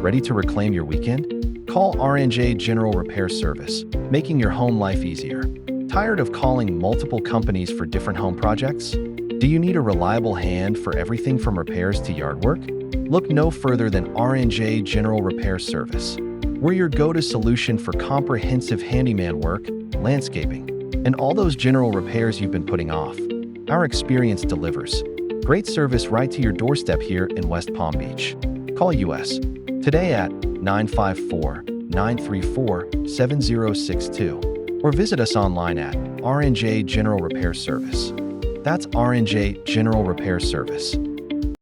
Ready to reclaim your weekend? Call R&J General Repair Service, making your home life easier. Tired of calling multiple companies for different home projects? Do you need a reliable hand for everything from repairs to yard work? Look no further than R&J General Repair Service. We're your go-to solution for comprehensive handyman work, landscaping, and all those general repairs you've been putting off. Our experience delivers. Great service right to your doorstep here in West Palm Beach. Call us today at 954-934-7062 or visit us online at R&J General Repair Service. That's R&J General Repair Service.